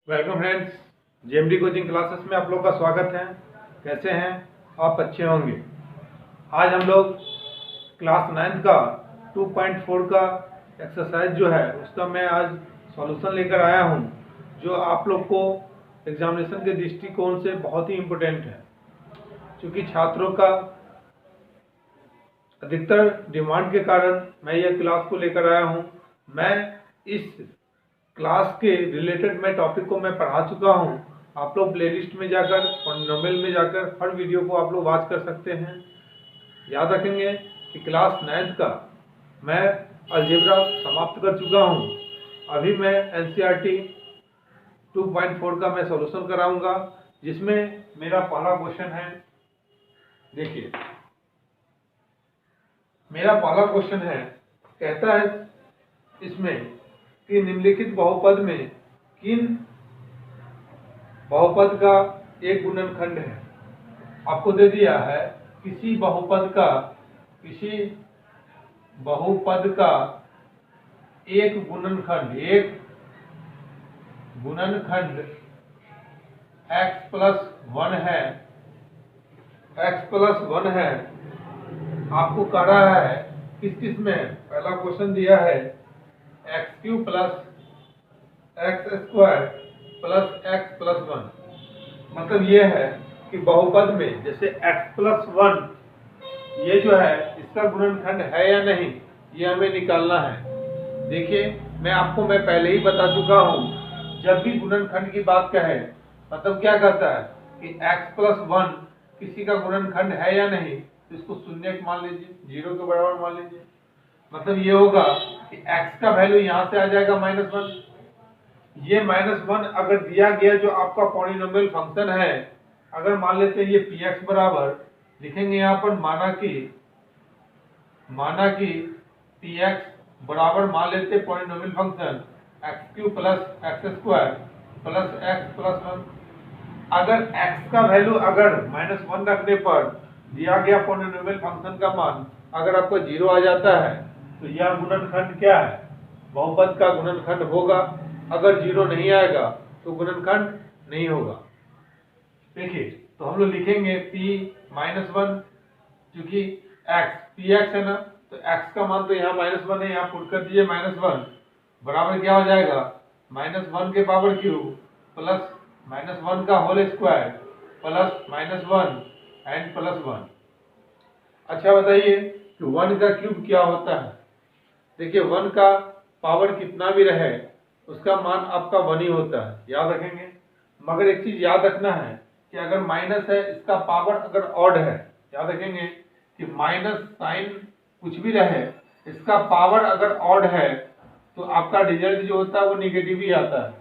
Welcome friends, JMD coaching classes में आप लोग का स्वागत है। कैसे हैं आप? अच्छे होंगे। आज हम लोग क्लास 9 का 2.4 का एक्सरसाइज जो है उसका मैं आज सॉल्यूशन लेकर आया हूं, जो आप लोग को एग्जामिनेशन के दृष्टिकोण से बहुत ही इम्पोर्टेंट है। क्योंकि छात्रों का अधिकतर डिमांड के कारण मैं यह क्लास को लेकर आया हूं। मैं इस क्लास के रिलेटेड टॉपिक को मैं पढ़ा चुका हूं। आप लोग प्लेलिस्ट में जाकर पॉलिनोमियल में जाकर हर वीडियो को आप लोग वॉच कर सकते हैं। याद रखेंगे कि क्लास 9 का मैं अलजेब्रा समाप्त कर चुका हूं। अभी मैं एनसीईआरटी 2.4 का मैं सॉल्यूशन कराऊंगा, जिसमें मेरा पहला क्वेश्चन है। देखिए, मेरा पहला क्वेश्चन है, कहता है इसमें कि निम्नलिखित बहुपद में किन बहुपद का एक गुणनखंड है। आपको दे दिया है किसी बहुपद का एक गुणनखंड x+1 है। आपको कह रहा है किस में। पहला क्वेश्चन दिया है x³ + x² + x+1। मतलब ये है कि बहुपद में जैसे x+1 ये जो है इसका गुणनखंड है या नहीं, ये हमें निकालना है। देखिए, मैं पहले ही बता चुका हूँ, जब भी गुणनखंड की बात कहे मतलब क्या कहता है कि x+1 किसी का गुणनखंड है या नहीं, तो इसको शून्य मान लीजिए, 0 के बराबर मान लीजिए। मतलब ये होगा कि x का वैल्यू यहाँ से आ जाएगा -1। ये -1 अगर दिया गया जो आपका पॉलिनोमियल फंक्शन है, अगर मान लेते हैं ये px बराबर लिखेंगे यहाँ पर, माना कि px बराबर मान लेते polynomial function x³ + x² + x+1। अगर x का वैल्यू अगर -1 रखने पर दिया गया पॉलिनोमियल फंक्शन का मान अगर आपको 0 आ जाता है, तो यह गुणनखंड क्या है? बहुपद का गुणनखंड होगा। अगर 0 नहीं आएगा तो गुणनखंड नहीं होगा। देखिए, तो हम लोग लिखेंगे p-1, क्योंकि px है ना, तो x का मान तो यहाँ -1 है, यहाँ पुट कर दीजिए -1 बराबर क्या हो जाएगा, -1 के पावर क्यूब प्लस -1 का होल स्क्वायर प्लस -1 एंड +1। अच्छा बताइए कि 1 का क्यूब क्या होता है? देखिए, 1 का पावर कितना भी रहे उसका मान आपका 1 ही होता है, याद रखेंगे। मगर एक चीज याद रखना है कि अगर माइनस है, इसका पावर अगर ऑड है, याद रखेंगे कि माइनस साइन कुछ भी रहे, इसका पावर अगर ऑड है तो आपका रिजल्ट जो होता है वो निगेटिव ही आता है।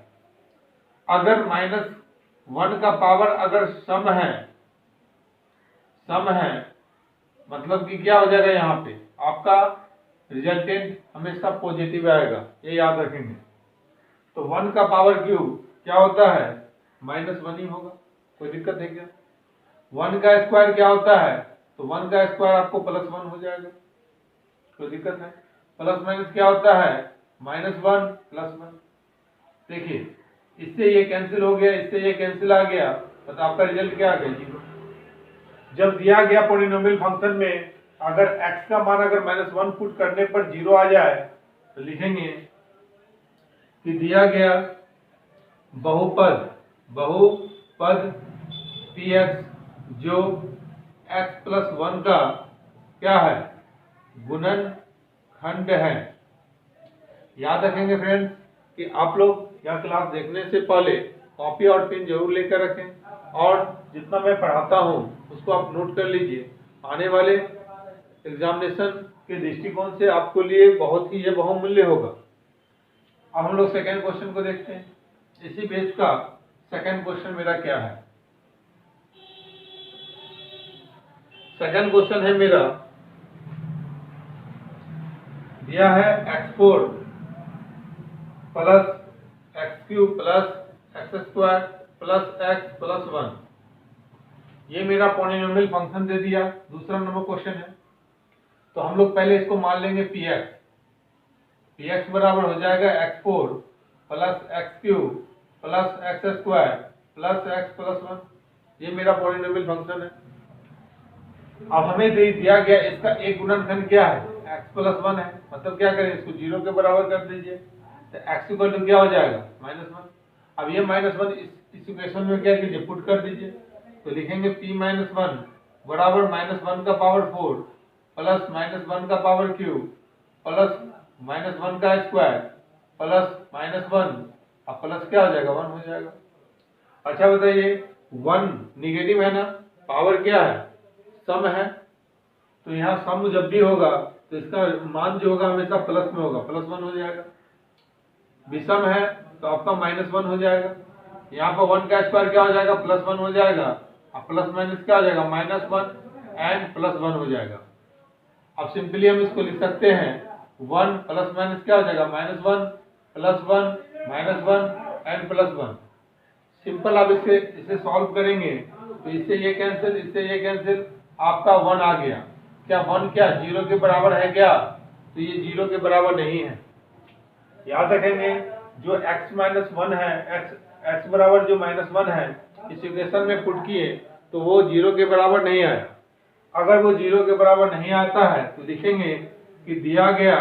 अगर -1 का पावर अगर सम है मतलब कि क्या हो जाएगा, यहाँ पे आपका रिजल्टेंट हमेशा पॉजिटिव आएगा, ये याद रखेंगे। तो 1 का पावर क्यूब क्या होता है, -1 ही होगा। कोई दिक्कत है क्या? 1 का स्क्वायर क्या होता है, तो 1 का स्क्वायर आपको +1 हो जाएगा। कोई दिक्कत है? प्लस माइनस क्या होता है, -1 +1। देखिए, इससे ये कैंसिल हो गया, इससे ये कैंसिल आ गया, तो आपका रिजल्ट क्या आ गया, 0। जब दिया गया पॉलिनोमियल फंक्शन में अगर x का मान अगर -1 पुट करने पर 0 आ जाए, तो लिखेंगे कि दिया गया बहुपद px जो x+1 का क्या है, गुणनखंड है। याद रखेंगे फ्रेंड्स कि आप लोग यह क्लास देखने से पहले कॉपी और पेन जरूर लेकर रखें, और जितना मैं पढ़ाता हूं उसको आप नोट कर लीजिए। आने वाले एग्जामिनेशन के दृष्टिकोण से आपको लिए बहुत ही ये बहुमूल्य होगा। अब हम लोग सेकेंड क्वेश्चन को देखते हैं। इसी बेस का सेकेंड क्वेश्चन मेरा क्या है। सेकेंड क्वेश्चन है मेरा, दिया है x4 + x³ + x² + x+1। ये मेरा पॉलिनोमियल फंक्शन दे दिया। दूसरा नंबर क्वेश्चन है, तो हम लोग पहले इसको मान लेंगे px बराबर हो जाएगा x4 + x³ plus x square plus x plus 1, ये मेरा पॉलिनोमियल फंक्शन है। अब हमें दिया गया इसका एक गुणनखंड क्या है, x प्लस 1 है, मतलब क्या करें, इसको 0 के बराबर कर दीजिए, तो x इक्वल टू क्या हो जाएगा, -1। अब ये -1 इस इक्वेशन में क्या कीजिए, पुट कर दीजिए, तो लिखेंगे p - 1 बराबर -1 का पावर 4 प्लस -1 का पावर क्यूब प्लस -1 का स्क्वायर प्लस -1, अब प्लस क्या हो जाएगा, 1 हो जाएगा। अच्छा बताइए, 1 निगेटिव है ना, पावर क्या है, सम है, तो यहाँ सम जब भी होगा तो इसका मान जो होगा हमेशा प्लस में होगा, प्लस 1 हो जाएगा। विषम है तो आपका -1 हो जाएगा, यहाँ पर 1 का स्क्वायर क्या हो जाएगा, प्लस 1 हो जाएगा, अब प्लस माइनस क्या हो जाएगा, -1 एंड प्लस 1 हो जाएगा। अब सिंपली हम इसको लिख सकते हैं 1 प्लस माइनस क्या हो जाएगा, -1 प्लस 1 -1 एंड प्लस 1। सिंपल, आप इसे सॉल्व करेंगे तो इससे ये कैंसिल, इससे ये कैंसिल, आपका 1 आ गया। क्या 1 क्या 0 के बराबर है क्या, तो ये 0 के बराबर नहीं है। याद रखेंगे, जो x - 1 है, x बराबर जो -1 है, इस इक्वेशन में पुट किए तो वो 0 के बराबर नहीं आया। अगर वो 0 के बराबर नहीं आता है तो लिखेंगे कि दिया गया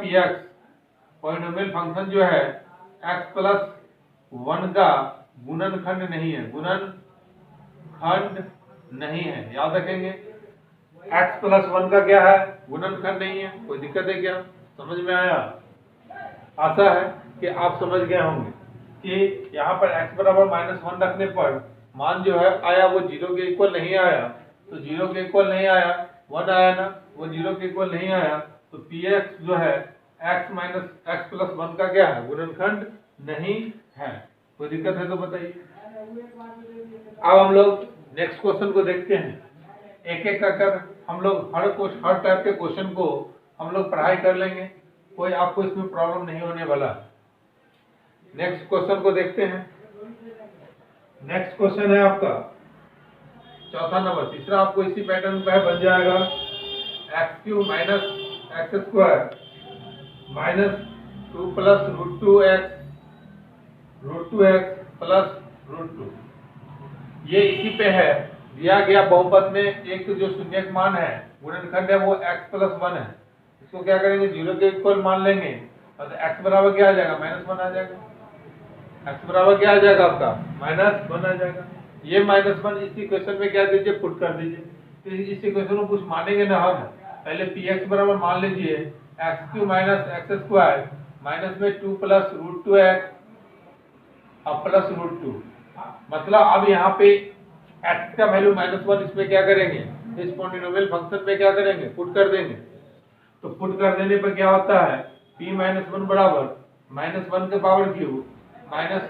px पॉलिनोमियल फंक्शन जो है x प्लस 1 का गुणनखंड नहीं है, गुणनखंड नहीं है। याद रखेंगे, x प्लस 1 का क्या है, गुणनखंड नहीं है। कोई दिक्कत है क्या, समझ में आया? आशा है कि आप समझ गए होंगे कि यहाँ पर x बराबर -1 रखने पर मान जो है आया वो 0 के इक्वल नहीं आया, तो 0 के इक्वल नहीं आया, 1 आया ना, वो 0 के इक्वल नहीं आया, तो px जो है x प्लस 1 का क्या है, गुणनखंड नहीं है। कोई दिक्कत है तो बताइए। अब हम लोग नेक्स्ट क्वेश्चन को देखते हैं, एक एक कर हम लोग हर टाइप के क्वेश्चन को हम लोग पढ़ाई कर लेंगे, कोई आपको इसमें प्रॉब्लम नहीं होने वाला। नेक्स्ट क्वेश्चन को देखते हैं। नेक्स्ट क्वेश्चन है आपका चौथा नंबर, तीसरा आपको इसी पैटर्न पे बन जाएगा, x³ - x² -2 plus √2x plus √2। ये इसी पे है, दिया गया बहुपद में एक जो शून्यक मान है, गुणनखंड है, वो x प्लस 1 है। इसको क्या करेंगे, 0 के इक्वल मान लेंगे, और तो x बराबर क्या आ जाएगा, -1 आ जाएगा। x बराबर क्या आ जाएगा आपका, -1 आ जाएगा। ये -1 इस इक्वेशन में क्या दीजिए, पुट कर दीजिए। तो इस इक्वेशन को कुछ मानेंगे ना हम, पहले px बराबर मान लीजिए x³ - x² माइनस में 2 प्लस √2x अब प्लस √2, मतलब अब यहाँ पे x का वैल्यू -1 इसमें क्या करेंगे, इस पॉलिनोमियल फंक्शन में क्या करेंगे, पुट कर देंगे। तो पुट कर देने पर क्या होता है, p - 1 बराबर -1 के पावर क्यूब माइनस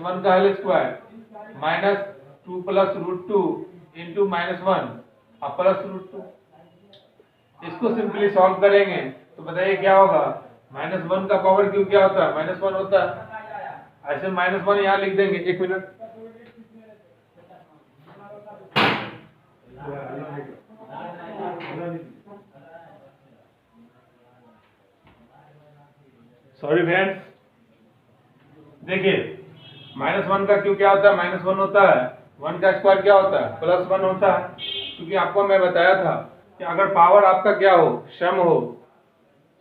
1 का whole square minus 2 plus √2 into -1 अब प्लस √2। इसको सिंपली सॉल्व करेंगे तो बताइए क्या होगा, -1 का पावर क्यूब क्या होता है, -1 होता है। ऐसे -1 यहाँ लिख देंगे, एक मिनट, सॉरी फ्रेंड्स। देखिए -1 का क्यूब क्या होता है, -1 होता है, 1 का स्क्वायर क्या होता है, +1 होता है। क्योंकि आपको मैं बताया था कि अगर पावर आपका क्या हो,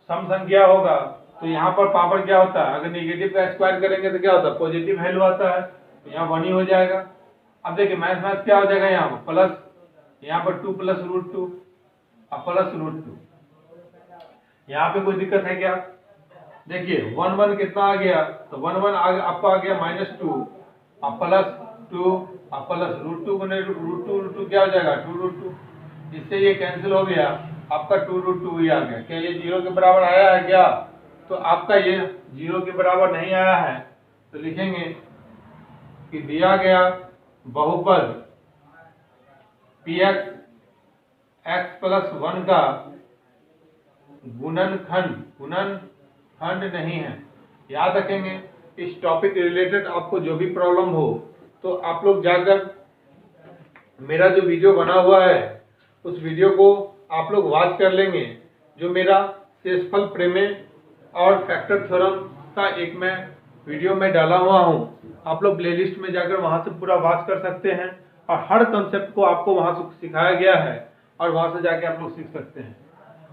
सम संख्या होगा, तो यहाँ पर पावर क्या होता है, अगर नेगेटिव का स्क्वायर करेंगे तो क्या होता है, पॉजिटिव वैल्यू आता है, तो यहाँ 1 ही हो जाएगा। अब देखिए माइनस क्या हो जाएगा, यहाँ पर प्लस, यहाँ पर 2 प्लस √2 अब प्लस √2। यहाँ पे कोई दिक्कत है क्या, देखिए 1 कितना आ गया, तो 1 आपका आ गया -2 अब प्लस 2 अब प्लस √2 बने √2 क्या हो जाएगा, 2√2। इससे ये कैंसिल हो गया, आपका 2√2 ही आ गया। क्या ये 0 के बराबर आया है क्या, तो आपका ये 0 के बराबर नहीं आया है, तो लिखेंगे कि दिया गया बहुपद px x प्लस 1 का गुणनखंड नहीं है। याद रखेंगे, इस टॉपिक रिलेटेड आपको जो भी प्रॉब्लम हो तो आप लोग जाकर मेरा जो वीडियो बना हुआ है उस वीडियो को आप लोग वॉच कर लेंगे, जो मेरा शेषफल प्रमेय और फैक्टर थ्योरम का एक मैं वीडियो में डाला हुआ हूँ, आप लोग प्लेलिस्ट में जाकर वहाँ से पूरा वॉच कर सकते हैं और हर कंसेप्ट को आपको वहाँ से सिखाया गया है और वहाँ से जाके आप लोग सीख सकते हैं।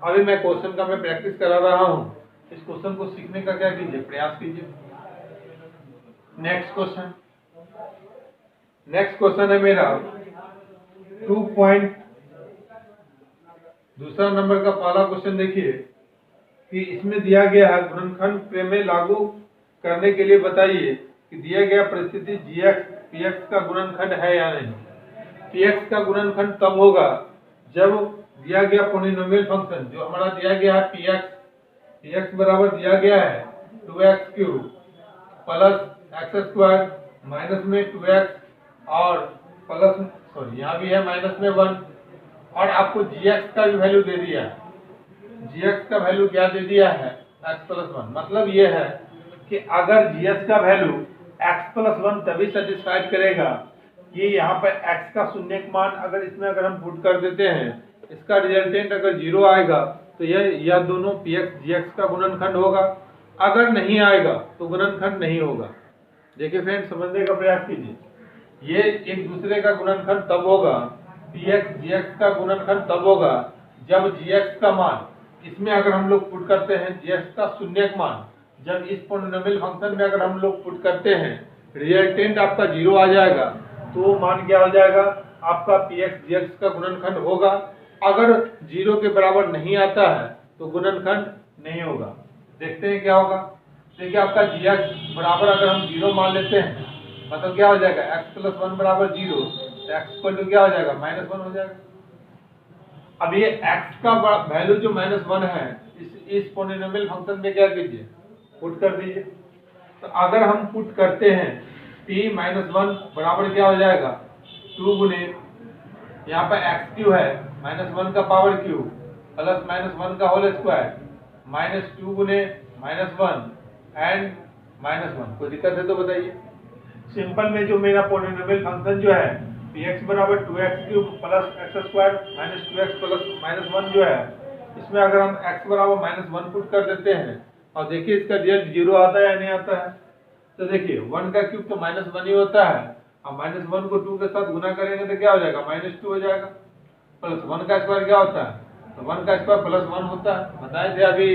अभी मैं क्वेश्चन का मैं प्रैक्टिस करा रहा हूँ, इस क्वेश्चन को सीखने का क्या कीजिए, प्रयास कीजिए। नेक्स्ट क्वेश्चन है मेरा 2 दूसरा नंबर का पहला क्वेश्चन देखिए कि इसमें दिया गया है गुणनखंड प्रमेय लागू करने के लिए बताइए कि दिया गया परिस्थिति gx px का गुणनखंड है या नहीं। px का गुणनखंड तब होगा जब दिया गया पॉलिनोमियल फंक्शन जो हमारा दिया गया है px बराबर दिया गया है 2x³ प्लस x² माइनस में 2x और प्लस यहाँ भी है माइनस में 1 और आपको gx का भी वैल्यू दे दिया है। gx का वैल्यू क्या दे दिया है, x+1। मतलब ये है कि अगर gx का वैल्यू x+1 तभी सेटिस्फाइड करेगा कि यहाँ पर x का शून्य मान अगर इसमें अगर हम पुट कर देते हैं, इसका रिजल्टेंट अगर 0 आएगा तो यह दोनों px gx का गुणनखंड होगा। अगर नहीं आएगा तो गुणनखंड नहीं होगा। देखिए फ्रेंड्स, समझने का प्रयास कीजिए, ये एक दूसरे का गुणनखंड तब होगा, px gx का गुणनखंड तब होगा जब gx का मान इसमें अगर हम लोग पुट करते हैं, gx का शून्यक मान जब इस पॉलिनोमियल फंक्शन में अगर हम लोग पुट करते हैं, रिजल्टेंट आपका 0 आ जाएगा तो वो मान क्या हो जाएगा, आपका px gx का गुणनखंड होगा। अगर 0 के बराबर नहीं आता है तो गुणनखंड नहीं होगा। देखते हैं क्या होगा। देखिए आपका gx बराबर अगर हम 0 मान लेते हैं, मतलब क्या हो जाएगा, x+1 बराबर 0, तो x इक्वल टू क्या हो जाएगा, -1 हो जाएगा। अब ये x का वैल्यू जो -1 है इस पॉलिनोमियल फंक्शन में क्या कीजिए, पुट कर दीजिए। तो अगर हम पुट करते हैं p-1 बराबर क्या हो जाएगा, 2 गुने यहाँ पर x³ है -1 का पावर क्यूब प्लस -1 का होल स्क्वायर -2 गुने -1 एंड -1। कोई दिक्कत है तो बताइए। सिंपल में जो मेरा पॉलिनोमियल फंक्शन जो है px बराबर 2x³ plus x² -2x plus -1 जो है, इसमें अगर हम x बराबर -1 पुट कर देते हैं और देखिए इसका रिजल्ट 0 आता है या नहीं आता है। तो देखिए 1 का क्यूब तो -1 ही होता है, अब -1 को 2 के साथ गुना करेंगे तो क्या हो जाएगा, -2 हो जाएगा। प्लस 1 का स्क्वायर क्या होता है, तो 1 का स्क्वायर प्लस 1 होता है। बताए थे अभी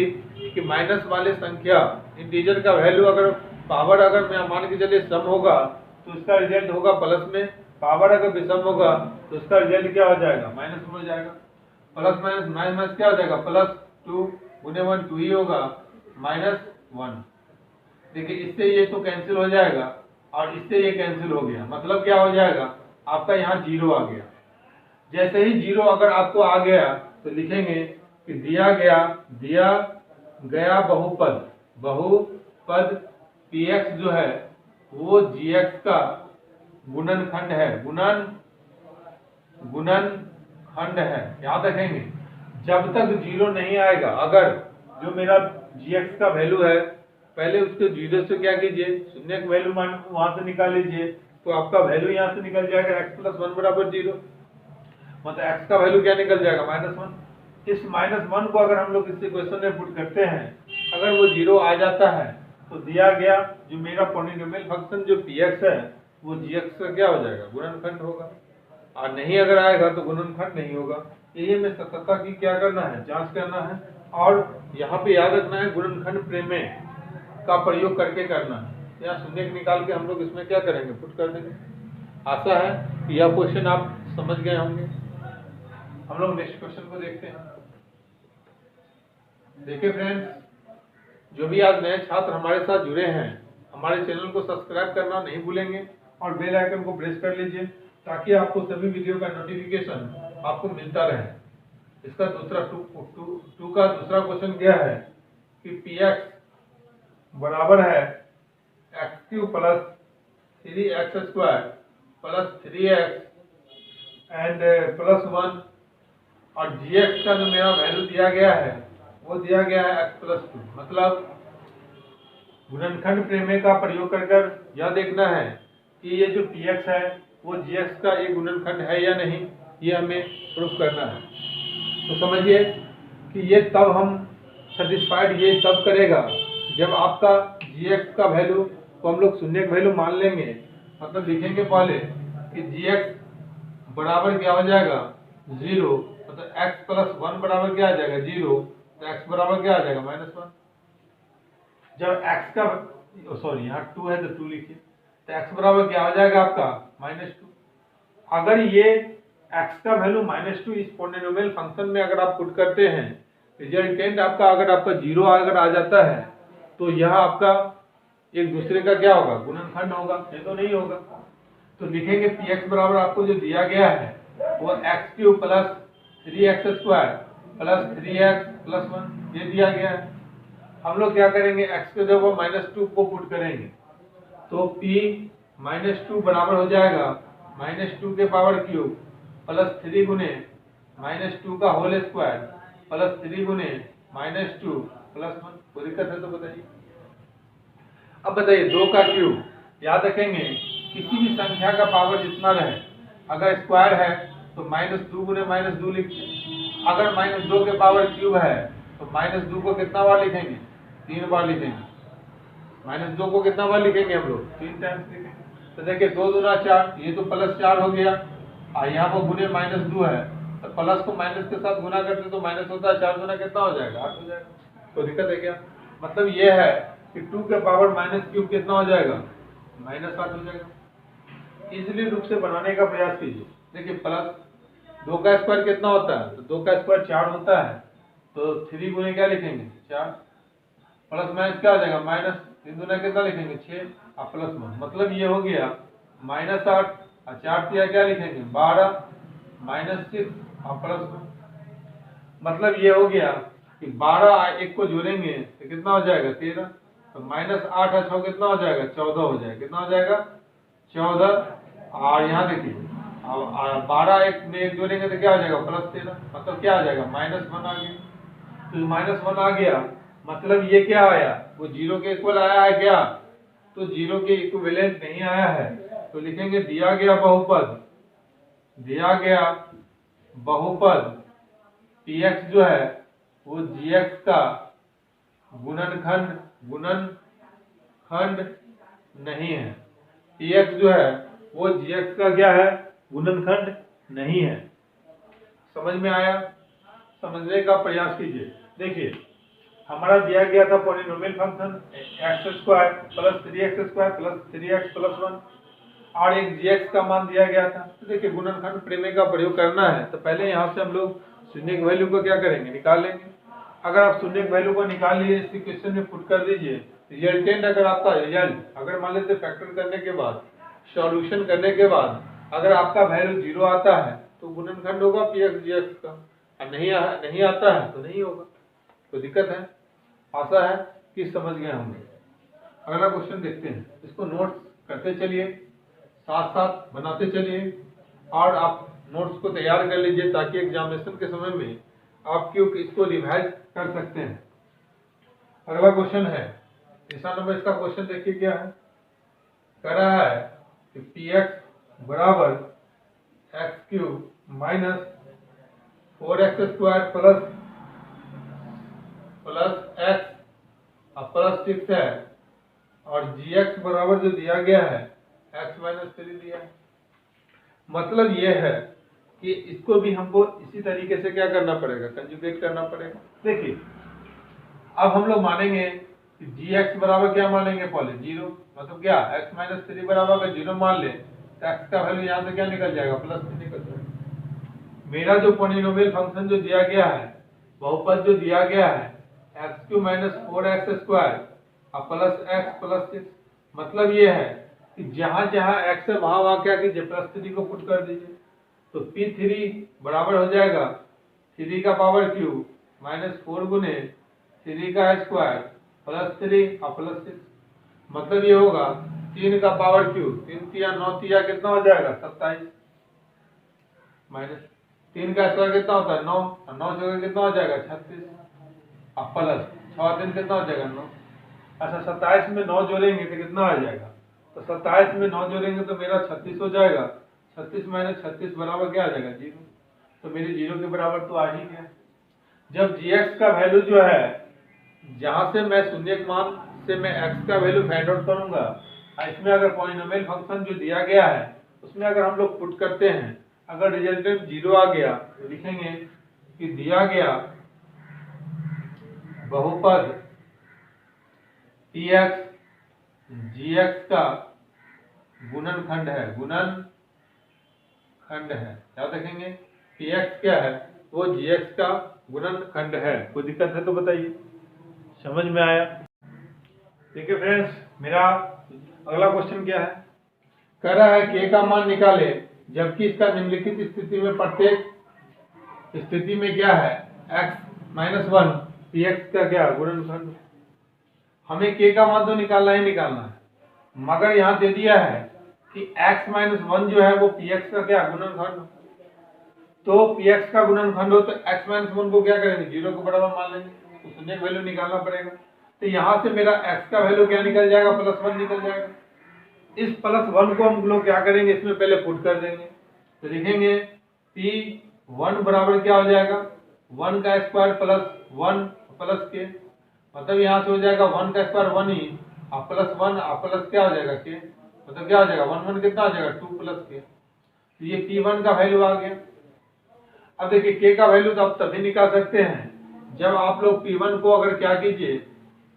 कि माइनस वाले संख्या इंटीजर का वैल्यू अगर पावर अगर मैं मान के चलिए सम होगा तो इसका रिजल्ट होगा प्लस में, पावर अगर विषम होगा तो इसका रिजल्ट क्या हो जाएगा, माइनस में हो जाएगा। प्लस माइनस क्या हो जाएगा, +2 गुने 1 2 ही होगा, -1। देखिए इससे ये तो कैंसिल हो जाएगा और इससे ये कैंसिल हो गया, मतलब क्या हो जाएगा, आपका यहाँ 0 आ गया। जैसे ही 0 अगर आपको आ गया तो लिखेंगे कि दिया गया बहुपद px जो है वो gx का गुणनखंड है, गुणनखंड है। याद रखेंगे जब तक 0 नहीं आएगा, अगर जो मेरा gx का वैल्यू है पहले उसके 0 से क्या कीजिए, शून्य का वैल्यू मान वहां से निकाल लीजिए, तो आपका वैल्यू यहाँ से निकल जाएगा x+1 बराबर 0, मतलब x का वैल्यू क्या निकल जाएगा, -1। इस -1 को अगर हम लोग इस इक्वेशन में पुट करते हैं, अगर वो 0 आ जाता है तो दिया गया जो मेरा पॉलिनोमियल फंक्शन जो px है वो gx का क्या हो जाएगा, गुणनखंड होगा। और नहीं अगर आएगा तो गुणनखंड नहीं होगा। ये में सततता की क्या करना है, जांच करना है। और यहाँ पे याद रखना है गुणनखंड प्रमेय का प्रयोग करके करना है। यहाँ शून्य निकाल के हम लोग इसमें क्या करेंगे, पुट कर देंगे। आशा है कि यह क्वेश्चन आप समझ गए होंगे। हम लोग नेक्स्ट क्वेश्चन को देखते हैं। देखिए फ्रेंड्स, जो भी आज नए छात्र हमारे साथ जुड़े हैं, हमारे चैनल को सब्सक्राइब करना नहीं भूलेंगे और बेल आइकन को प्रेस कर लीजिए ताकि आपको सभी वीडियो का नोटिफिकेशन आपको मिलता रहे। इसका दूसरा टू का दूसरा क्वेश्चन क्या है कि px बराबर है x³ plus 3x² plus 3x and +1 और gx का जो मेरा वैल्यू दिया गया है वो दिया गया है x+2। मतलब गुणनखंड प्रमेय का प्रयोग कर यह देखना है कि ये जो px है वो gx का एक गुणनखंड है या नहीं, ये हमें प्रूफ करना है। तो समझिए कि ये तब हम सेटिस्फाइड ये तब करेगा जब आपका gx का वैल्यू को हम लोग शून्य का वैल्यू मान लेंगे, मतलब लिखेंगे पहले कि gx बराबर क्या हो जाएगा 0, मतलब x प्लस 1 बराबर क्या आ जाएगा 0, तो x बराबर क्या आ जाएगा -1। जब x का सॉरी यहाँ 2 है तो 2 लिखिए, तो x बराबर क्या हो जाएगा आपका -2। अगर ये x का वैल्यू -2 इस पॉलिनोमियल फंक्शन में अगर आप पुट करते हैं, रिजल्टेंट आपका अगर आपका 0 अगर आ जाता है तो यह आपका एक दूसरे का क्या होगा गुणनखंड होगा, ये तो नहीं होगा। तो लिखेंगे px बराबर आपको जो दिया गया है वो x³ plus 3x² plus 3x plus 1 ये दिया गया है। हम लोग क्या करेंगे x के जगह -2 को पुट करेंगे, तो p -2 बराबर हो जाएगा -2 के पावर क्यूब प्लस 3 गुने -2 का होल स्क्वायर प्लस 3 गुने -2 प्लस 1। कोई दिक्कत है तो बताइए। अब बताइए 2 का क्यूब, याद रखेंगे किसी भी संख्या का पावर जितना रहे अगर स्क्वायर है तो -2 गुने -2 लिखते हैं। अगर -2 के पावर क्यूब है तो -2 को कितना बार लिखेंगे 3 बार लिखेंगे। -2 को कितना बार लिखेंगे हम लोग 3 टाइम्स लिखेंगे। तो देखिए 2 दूना 4, ये तो +4 हो गया और यहाँ पर गुने -2 है तो प्लस को माइनस के साथ गुना करते तो माइनस होता है, 4 गुना कितना हो जाएगा 8 हो जाएगा। तो दिक्कत है क्या, मतलब ये है कि 2 के पावर -3 कितना हो जाएगा -8 हो जाएगा। इजीली रूप से बनाने का प्रयास कीजिए। देखिए प्लस 2 का स्क्वायर कितना होता है, तो 2 का स्क्वायर 4 होता है, तो 3 गुने क्या लिखेंगे 4 प्लस माइनस क्या हो जाएगा माइनस 3 गुना कितना लिखेंगे 6 और प्लस 1, मतलब ये हो गया -8 और 4 दिया क्या लिखेंगे 12 -6 और प्लस 1, मतलब ये हो गया कि 12 और 1 को जोड़ेंगे तो कितना हो जाएगा 13, तो -8 और 6 कितना हो जाएगा 14 हो जाएगा, कितना हो जाएगा 14। और यहाँ देखिए 12 1 में 1 जोड़ेंगे तो क्या हो जाएगा +13, मतलब क्या आ जाएगा -1 आ गया। तो -1 आ गया मतलब ये क्या आया वो 0 के इक्वल आया है क्या, तो 0 के इक्विवेलेंट नहीं आया है। तो लिखेंगे दिया गया बहुपद px जो है वो gx का गुणनखंड नहीं है। px जो है वो gx का क्या है गुणनखंड नहीं है। समझ में आया, समझने का प्रयास कीजिए। देखिए हमारा दिया गया था polynomial function x² plus 3x² plus 3x plus 1 और एक gx का मान दिया गया था। तो देखिए गुणनखंड प्रमेय का प्रयोग करना है तो पहले यहाँ से हम लोग शून्य की वैल्यू को क्या करेंगे निकाल लेंगे। अगर आप शून्य की वैल्यू को निकाल लिए इस इक्वेशन में पुट कर दीजिए, रिजल्टेंट अगर आपका रिजल्ट अगर मान लेते फैक्टर करने के बाद सॉल्यूशन करने के बाद अगर आपका वैल्यू 0 आता है तो गुणनखंड होगा px gx का, और नहीं आता है तो नहीं होगा। तो दिक्कत है, आशा है कि समझ गए होंगे। अगला क्वेश्चन देखते हैं, इसको नोट्स करते चलिए, साथ साथ बनाते चलिए और आप नोट्स को तैयार कर लीजिए ताकि एग्जामिनेशन के समय में आप क्यों इसको रिवाइज कर सकते हैं। अगला क्वेश्चन है तीसरा नंबर, इसका क्वेश्चन देखिए क्या है, कह रहा है कि px बराबर x³ minus 4x² plus x और प्लस 6 है और gx बराबर जो दिया गया है x - 3 दिया है। मतलब ये है कि इसको भी हमको इसी तरीके से क्या करना पड़ेगा कंजुगेट करना पड़ेगा। देखिए अब हम लोग मानेंगे कि gx बराबर क्या मानेंगे पहले 0, मतलब क्या x - 3 बराबर अगर 0 मान ले तो x का वैल्यू यहाँ से क्या निकल जाएगा +3 निकल जाएगा। मेरा जो पॉलिनोमियल फंक्शन जो दिया गया है बहुपद जो दिया गया है x³ - 4x² और प्लस x प्लस 6, मतलब ये है कि जहां जहां x है वहां क्या कीजिए +3 को पुट कर दीजिए। तो p3 बराबर हो जाएगा 3 का पावर क्यूब -4 गुने 3 का स्क्वायर प्लस 3 और प्लस 6, मतलब ये होगा 3 का पावर क्यूब 3 तिया 9 तिया कितना हो जाएगा 27 माइनस 3 का स्क्वायर कितना होता है 9 और 9 जगह कितना हो जाएगा 36 और प्लस 6 3 कितना हो जाएगा 9। अच्छा 27 में 9 जोड़ेंगे तो कितना आ जाएगा, तो 27 में 9 जोड़ेंगे तो मेरा 36 हो जाएगा, 36 - 36 बराबर क्या आ जाएगा 0, तो मेरी 0 के बराबर तो आ ही गया। जब gx का वैल्यू जो है जहां से मैं शून्य मान से मैं x का वैल्यू फाइंड आउट करूंगा इसमें अगर पॉलिनोमियल फंक्शन जो दिया गया है उसमें अगर हम लोग पुट करते हैं, अगर रिजल्टेंट 0 आ गया तो लिखेंगे कि दिया गया बहुपद px gx का गुणनखंड है, गुणनखंड है। क्या देखेंगे, px क्या है, वो gx का गुणनखंड है। कोई दिक्कत है तो बताइए, समझ में आया? ठीक है फ्रेंड्स, मेरा अगला क्वेश्चन क्या है, कह रहा है k का मान निकाले जबकि इसका निम्नलिखित स्थिति में प्रत्येक स्थिति में क्या है, x - 1 px का क्या गुणनखंड। हमें k का मान तो निकालना ही निकालना है, मगर यहाँ दे दिया है कि x - 1 जो है वो px का क्या गुणनखंड। तो px का गुणनखंड हो तो x - 1 को क्या करेंगे, 0 को बराबर मान लेंगे, तो शून्य का वैल्यू निकालना पड़ेगा। तो यहाँ से मेरा x का वैल्यू क्या निकल जाएगा, +1 निकल जाएगा। इस +1 को हम लोग क्या करेंगे, इसमें पहले पुट कर देंगे। तो लिखेंगे p1 बराबर क्या हो जाएगा, 1 का स्क्वायर + 1 प्लस के, मतलब यहाँ से हो जाएगा 1 का स्क्वायर 1 ही, और +1 और प्लस क्या हो जाएगा के, मतलब क्या हो जाएगा 1 1 कितना हो जाएगा 2 प्लस के। तो ये p1 का वैल्यू आ गया। अब देखिए k का वैल्यू तो आप तभी निकाल सकते हैं जब आप लोग p1 को अगर क्या कीजिए,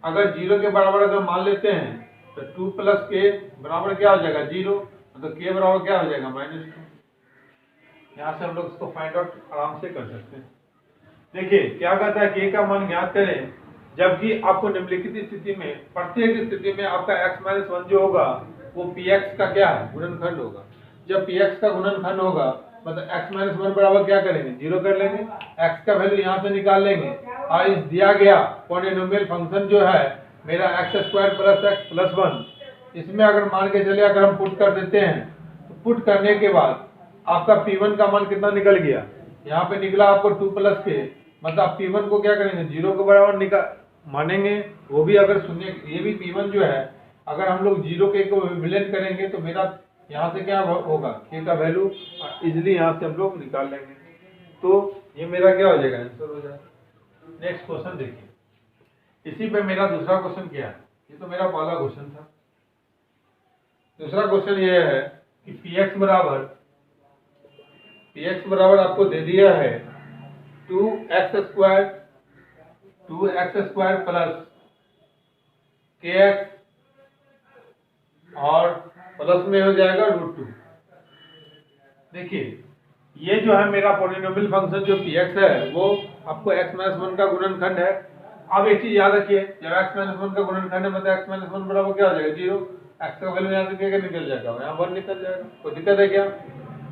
अगर 0 के बराबर अगर मान लेते हैं तो 2 + k बराबर क्या हो जाएगा 0, मतलब k बराबर क्या हो जाएगा -2। यहाँ से हम लोग इसको फाइंड आउट आराम से कर सकते हैं। देखिए क्या कहता है, k का मान ज्ञात करें जबकि आपको निम्नलिखित स्थिति में प्रत्येक स्थिति में आपका x - 1 जो होगा वो px का क्या है गुणनखंड होगा। जब px का गुणनखंड होगा मतलब x - 1 बराबर क्या करेंगे 0 कर लेंगे, x का वैल्यू यहाँ से निकाल लेंगे, और इस दिया गया पॉलिनोमियल फंक्शन जो है मेरा x² + x + 1, इसमें अगर मान के चलिए अगर हम पुट कर देते हैं तो पुट करने के बाद आपका p1 का मान कितना निकल गया, यहाँ पे निकला आपको 2 + k, मतलब p1 को क्या करेंगे 0 के बराबर मानेंगे, वो भी अगर शून्य, ये भी p1 जो है अगर हम लोग 0 के को विलयन करेंगे तो मेरा यहाँ से क्या होगा k का वैल्यू इजिली यहाँ से हम लोग निकाल लेंगे। तो ये मेरा क्या हो जाएगा, आंसर हो जाएगा। नेक्स्ट क्वेश्चन देखिए, इसी पे मेरा दूसरा क्वेश्चन क्या है, ये तो मेरा पहला क्वेश्चन था। दूसरा क्वेश्चन ये है कि px बराबर आपको दे दिया है 2x² + kx और प्लस में हो जाएगा √2। देखिए ये जो है मेरा पॉलिनोमियल फंक्शन जो px है वो आपको x - 1 का गुणनखंड है। अब एक चीज याद रखिए, जब x - 1 का गुणनखंड है मतलब x - 1 बराबर क्या हो जाएगा 0, x का वैल्यू यहाँ से क्या निकल जाएगा, यहाँ 1 निकल जाएगा। कोई दिक्कत है क्या,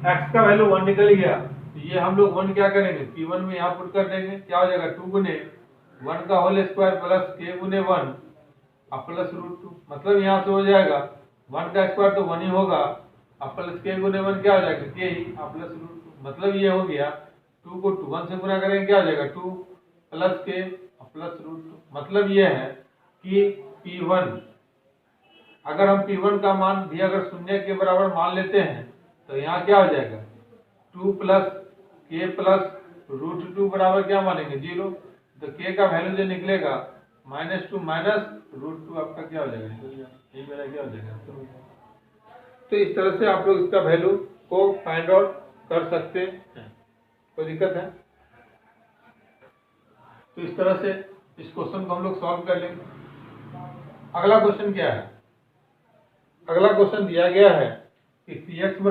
x का वैल्यू 1 निकल गया तो ये हम लोग 1 क्या करेंगे p1 में यहाँ पुट कर देंगे, क्या हो जाएगा 2 गुने 1 का होल स्क्वायर प्लस k गुने 1 और प्लस √2, मतलब यहाँ से हो जाएगा 1 का स्क्वायर तो 1 ही होगा और प्लस k गुने 1 क्या हो जाएगा k ही और प्लस √2, मतलब ये हो गया 2 को 1 से गुना करेंगे क्या हो जाएगा 2 प्लस k और प्लस √2। मतलब ये है कि p1 अगर हम p1 का मान भी अगर शून्य के बराबर मान लेते हैं तो यहाँ क्या हो जाएगा 2 + k + √2 बराबर क्या मानेंगे 0, तो k का वैल्यू जो निकलेगा -2 -√2 आपका क्या हो जाएगा, ये मेरा क्या हो जाएगा। तो इस तरह से आप लोग इसका वैल्यू को फाइंड आउट कर सकते हैं। कोई दिक्कत है तो इस तरह से इस क्वेश्चन को हम लोग सॉल्व कर लेंगे। अगला क्वेश्चन क्या है, अगला क्वेश्चन दिया गया है कि px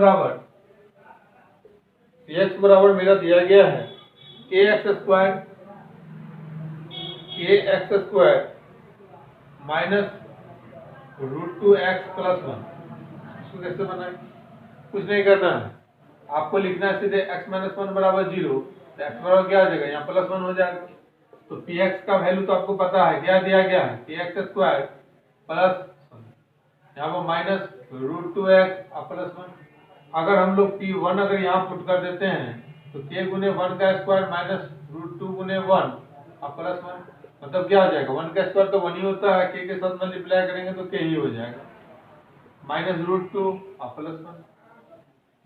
बराबर मेरा दिया गया है kx² -√2x + 1। इसको कैसे बनाए, कुछ नहीं करना है, आपको लिखना है सीधे x - 1 बराबर 0, तो x बराबर क्या हो जाएगा यहाँ +1 हो जाएगा। तो px का वैल्यू तो आपको पता है क्या दिया गया है kx² प्लस यहाँ पर -√2x और +1। अगर हम लोग p1 अगर यहाँ पुट कर देते हैं तो k गुने 1 का स्क्वायर -√2 गुने 1 और +1, मतलब क्या हो जाएगा 1 का स्क्वायर तो 1 ही होता है, k के साथ मल्टीप्लाई करेंगे तो k ही हो जाएगा -√2 और +1।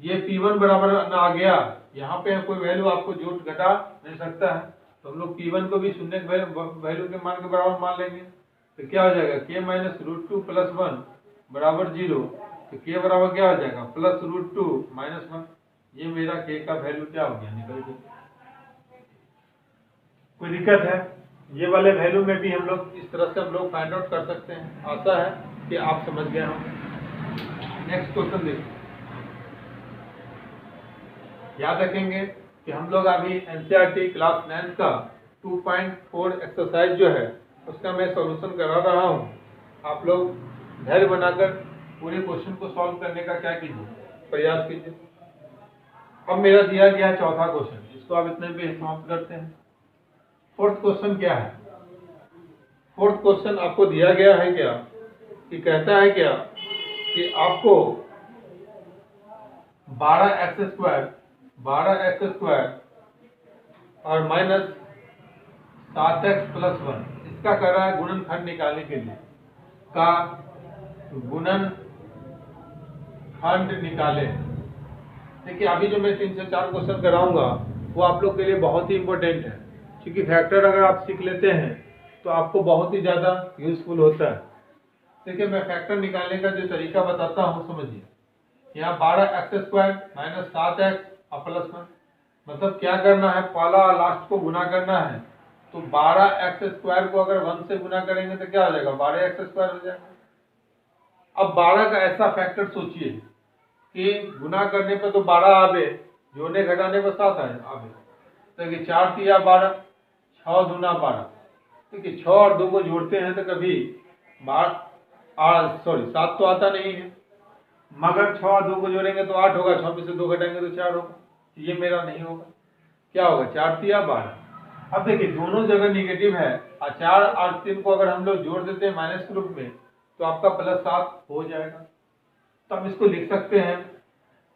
ये p1 बराबर आ गया, यहाँ पे कोई वैल्यू आपको जोड़ घटा नहीं सकता है, तो हम लोग p1 को भी शून्य वैल्यू के मान के बराबर मान लेंगे, तो क्या हो जाएगा k -√2 + 1 बराबर 0, तो k बराबर क्या हो जाएगा +√2 -1। ये मेरा k का वैल्यू क्या हो गया, निकल गया। कोई दिक्कत है? ये वाले वैल्यू में भी हम लोग इस तरह से हम लोग फाइंड आउट कर सकते हैं। आशा है कि आप समझ गए होंगे। नेक्स्ट क्वेश्चन देखिए, याद रखेंगे कि हम लोग अभी एनसीईआरटी क्लास 9 का 2.4 एक्सरसाइज जो है उसका मैं सॉल्यूशन करा रहा हूँ। आप लोग धैर्य बनाकर पूरे क्वेश्चन को सॉल्व करने का क्या कीजिए, प्रयास कीजिए। अब मेरा दिया गया है चौथा क्वेश्चन, इसको आप इतने पे समाप्त करते हैं। फोर्थ क्वेश्चन क्या है? फोर्थ क्वेश्चन आपको दिया गया है क्या कि कहता है क्या कि आपको 12x² और -7x+1 इसका कर रहा है गुणनखंड निकालने के लिए का गुणनखंड निकाले। देखिए अभी जो मैं 3 से 4 क्वेश्चन कराऊंगा वो आप लोग के लिए बहुत ही इंपॉर्टेंट है, क्योंकि फैक्टर अगर आप सीख लेते हैं तो आपको बहुत ही ज्यादा यूजफुल होता है। देखिए मैं फैक्टर निकालने का जो तरीका बताता हूँ समझिए। यहाँ 12x² -7x और +1, मतलब क्या करना है, पहला लास्ट को गुना करना है। तो 12x² को अगर 1 से गुना करेंगे तो क्या हो जाएगा, 12x² हो जाएगा। अब 12 का ऐसा फैक्टर सोचिए कि गुना करने पर तो 12 आवे, जोड़ने घटाने पर 7 आवे। तो 4 तिया 12, 6 दूना 12। देखिए 6 और 2 को जोड़ते हैं तो कभी 7 तो आता नहीं है, मगर 6 और 2 को जोड़ेंगे तो 8 होगा, 6 में से 2 घटाएंगे तो 4 होगा। ये मेरा नहीं होगा, क्या होगा 4 तिया 12। अब देखिए दोनों जगह निगेटिव है और 4 और 3 को अगर हम लोग जोड़ देते हैं माइनस के रूप में तो आपका +7 हो जाएगा। तो हम इसको लिख सकते हैं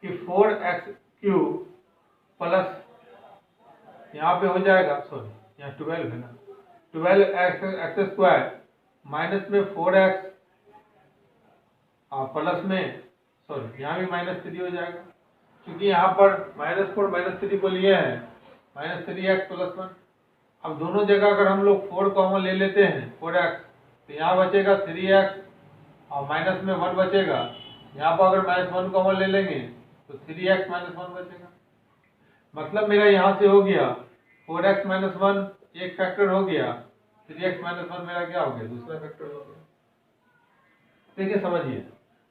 कि 4x³ प्लस यहाँ पे हो जाएगा, सॉरी यहाँ 12 है ना, 12x² माइनस में 4x और प्लस में, सॉरी यहाँ भी -3 हो जाएगा, क्योंकि यहाँ पर -4 -3 को लिए हैं, -3x+1। अब दोनों जगह अगर हम लोग 4 कॉमन ले लेते हैं 4x, तो यहाँ बचेगा 3x और माइनस में 1 बचेगा। यहाँ पर अगर -1 कॉमन ले लेंगे तो 3x - 1 बचेगा। मतलब मेरा यहाँ से हो गया 4x - 1 एक फैक्टर हो गया, 3x - 1 मेरा क्या हो गया, दूसरा फैक्टर हो गया। देखिए समझिए,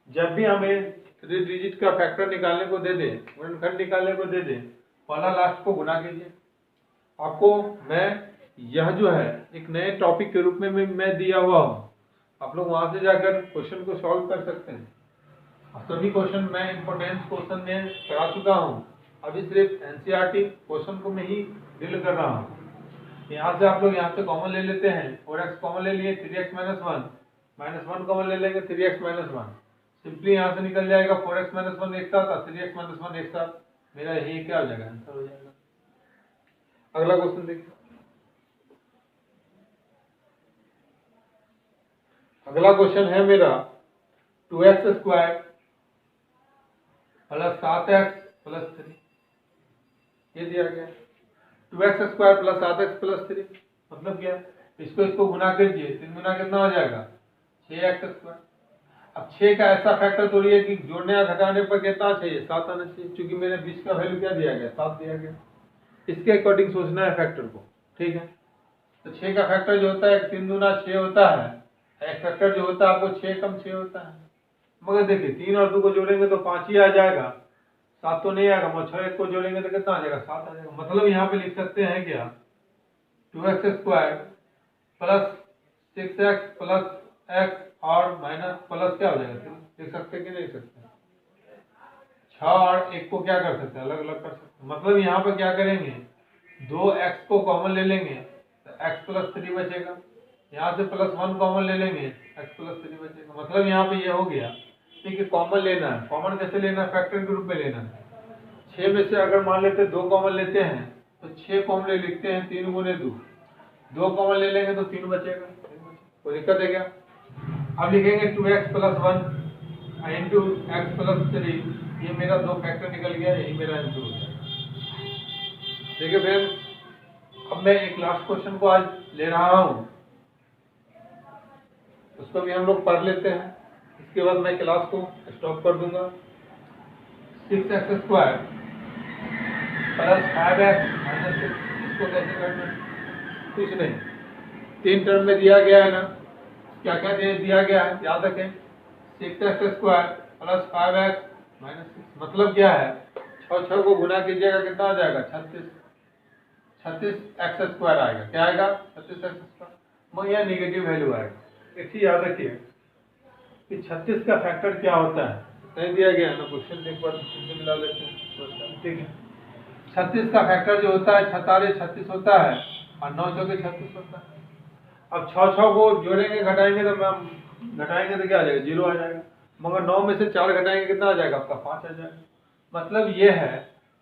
जब भी हमें 3 डिजिट का फैक्टर निकालने को दे दे, गुणनखंड निकालने को दे दे, पहला लास्ट को गुना कीजिए। आपको मैं यह जो है एक नए टॉपिक के रूप में मैं दिया हुआ हूँ, आप लोग वहां से जाकर क्वेश्चन को सॉल्व कर सकते हैं। सभी क्वेश्चन मैं इंपोर्टेंस क्वेश्चन में करा चुका हूँ, अभी सिर्फ एनसीईआरटी क्वेश्चन को मैं ही डील कर रहा हूँ। यहाँ से आप लोग यहाँ से कॉमन ले लेते हैं, 4x कॉमन ले लिए, 3x - 1 -1 कॉमन ले लेंगे, 3x - 1 सिंपली यहाँ से निकल जाएगा, 4x - 1 एक साथ और 3x - 1 एक साथ, मेरा यही क्या हो जाएगा, आंसर हो जाएगा। अगला क्वेश्चन देखिए। अगला क्वेश्चन है मेरा 2x² प्लस 7x प्लस 3, ये दिया गया 2x² प्लस 7x प्लस 3, मतलब क्या, इसको गुना कीजिए, 3 गुना कितना हो जाएगा 6x²। अब 6 का ऐसा फैक्टर तोड़िए कि जोड़ने या घटाने पर कितना चाहिए, 7 आना चाहिए, क्योंकि मेरे 20 का वैल्यू क्या दिया गया, 7 दिया गया। इसके अकॉर्डिंग सोचना है फैक्टर को, ठीक है। तो 6 का फैक्टर जो होता है 3 दूना 6 होता है, एक फैक्टर जो होता है आपको 6 कम 6 होता है। मगर देखिए 3 और 2 को जोड़ेंगे तो 5 ही आ जाएगा, 7 तो नहीं आएगा, मगर 6 को जोड़ेंगे तो कितना आ जाएगा, 7 आ जाएगा। मतलब यहाँ पे लिख सकते हैं क्या, 2x² plus 6x plus x और माइनस प्लस क्या हो जाएगा, लिख सकते कि नहीं लिख सकते, 6 और 1 को क्या कर सकते हैं, अलग अलग कर सकते हैं। मतलब यहाँ पर क्या करेंगे, 2x को कॉमन ले लेंगे तो x + 3 बचेगा, यहाँ से +1 कॉमन ले लेंगे x + 3 बचेगा। मतलब यहाँ पे ये हो गया, ठीक है। कॉमन लेना है, कॉमन कैसे लेना है, फैक्टर के रूप में लेना है। 6 में से अगर मान लेते 2 कॉमन लेते हैं तो 6 कॉमन ले लिखते हैं, 3 गुने 2, 2 कॉमन ले लेंगे तो 3 बचेगा। कोई दिक्कत है क्या? अब लिखेंगे 2x + 1 इंटू x + 3, ये मेरा 2 फैक्टर निकल गया, यही मेरा आंसर हो गया। देखिए फ्रेंड्स, अब मैं एक लास्ट क्वेश्चन को आज ले रहा हूँ, उसको भी हम लोग पढ़ लेते हैं। इसके बाद मैं क्लास को स्टॉप कर दूंगा। 6x² प्लस 5x माइनस 6, इसको कैसे करना है? कुछ नहीं, 3 टर्म में दिया गया है ना, क्या क्या दिया गया है याद रखें। 6x² प्लस 5x माइनस 6 मतलब क्या है, 6 को गुना कीजिएगा कितना आ जाएगा 36x² आएगा। क्या आएगा 36x², मगर यह निगेटिव वैल्यू आएगा। एक चीज याद रखिए कि 36 का फैक्टर क्या होता है, नहीं दिया गया है ना क्वेश्चन, एक बार मिला लेते हैं। ठीक है, 36 का फैक्टर जो होता है 36 होता है और 9 चौके 36 होता है। अब 6 को जोड़ेंगे घटाएंगे तो मैम घटाएंगे तो क्या आ जाएगा 0 आ जाएगा, मगर 9 में से 4 घटाएंगे कितना आ जाएगा आपका 5 आ जाएगा। मतलब ये है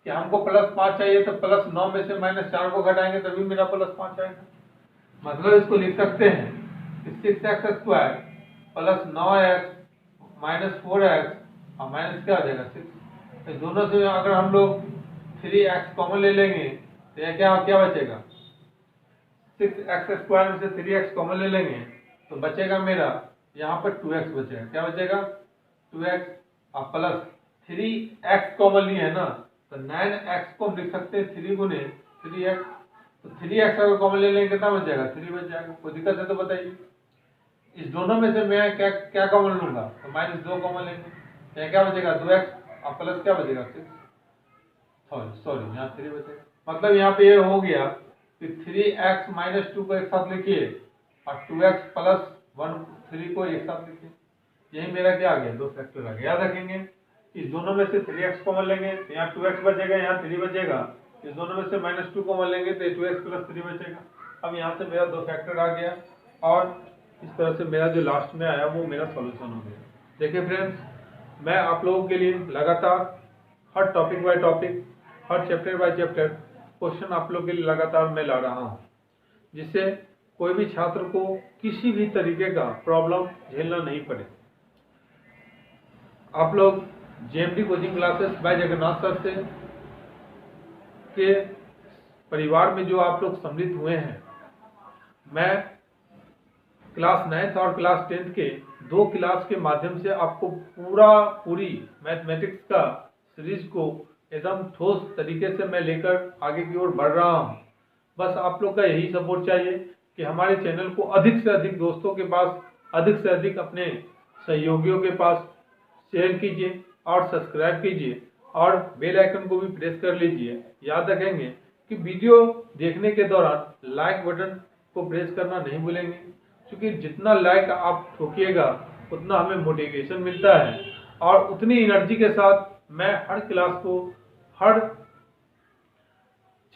कि हमको +5 चाहिए तो +9 में से -4 को घटाएंगे तभी मेरा +5 आएगा। मतलब इसको लिख सकते हैं कि 6x² plus 9x minus 4x और माइनस क्या आ जाएगा 6। तो दोनों से अगर हम लोग 3x कॉमन ले लेंगे तो यह क्या बचेगा, 6x² में से 3x कॉमन ले लेंगे तो बचेगा मेरा यहाँ पर 2x बचेगा। क्या बचेगा 2x और प्लस 3x कॉमन लिए है ना, तो 9x को हम लिख सकते हैं 3 गुने 3x, तो 3x अगर कॉमन ले लेंगे कितना बच जाएगा 3 बच जाएगा। कोई दिक्कत है तो बताइए। इस दोनों में से मैं क्या कॉमन लूंगा, तो -2 कॉमन लेंगे तो क्या बचेगा 2x और प्लस क्या बचेगा 6, सॉरी यहाँ 3 बचेगा। मतलब यहाँ पे ये हो गया कि 3x - 2 को एक साथ लिखिए और 2x प्लस 3 को एक साथ लिखिए। यही मेरा क्या आ गया 2 फैक्टर आ गया। याद रखेंगे इस दोनों में से 3x कॉमन लेंगे तो यहाँ 2x बचेगा, यहाँ 3 बचेगा। इस दोनों में से -2 कॉमन लेंगे तो 2x प्लस 3 बचेगा। अब यहाँ से मेरा 2 फैक्टर आ गया और इस तरह से मेरा जो लास्ट में आया वो मेरा सॉल्यूशन हो गया। देखिए फ्रेंड्स, मैं आप लोगों के लिए लगातार हर टॉपिक बाय टॉपिक, हर चैप्टर बाय चैप्टर क्वेश्चन आप लोगों के लिए लगातार मैं ला रहा हूँ, जिससे कोई भी छात्र को किसी भी तरीके का प्रॉब्लम झेलना नहीं पड़े। आप लोग JMD coaching classes bye Jagannath sir से के परिवार में जो आप लोग सम्मिलित हुए हैं, मैं क्लास 9th और क्लास 10th के 2 क्लास के माध्यम से आपको पूरी मैथमेटिक्स का सीरीज को एकदम ठोस तरीके से मैं लेकर आगे की ओर बढ़ रहा हूँ। बस आप लोग का यही सपोर्ट चाहिए कि हमारे चैनल को अधिक से अधिक दोस्तों के पास, अधिक से अधिक अपने सहयोगियों के पास शेयर कीजिए और सब्सक्राइब कीजिए और बेल आइकन को भी प्रेस कर लीजिए। याद रखेंगे कि वीडियो देखने के दौरान लाइक बटन को प्रेस करना नहीं भूलेंगे, क्योंकि जितना लाइक आप ठोकिएगा उतना हमें मोटिवेशन मिलता है और उतनी एनर्जी के साथ मैं हर क्लास को, हर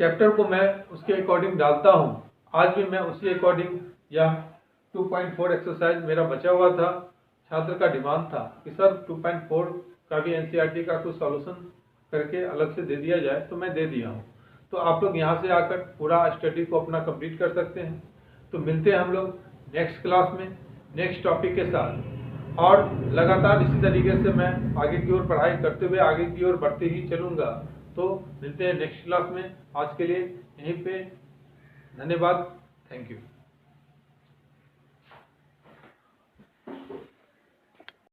चैप्टर को मैं उसके अकॉर्डिंग डालता हूँ। आज भी मैं उसी अकॉर्डिंग यह 2.4 एक्सरसाइज मेरा बचा हुआ था। छात्र का डिमांड था कि सर 2.4 का भी एनसीईआरटी का कुछ सॉल्यूशन करके अलग से दे दिया जाए, तो मैं दे दिया हूँ। तो आप लोग यहाँ से आकर पूरा स्टडी को अपना कंप्लीट कर सकते हैं। तो मिलते हैं हम लोग नेक्स्ट क्लास में नेक्स्ट टॉपिक के साथ, और लगातार इसी तरीके से मैं आगे की ओर पढ़ाई करते हुए आगे की ओर बढ़ते ही चलूँगा। तो मिलते हैं नेक्स्ट क्लास में। आज के लिए यहीं पे धन्यवाद, थैंक यू।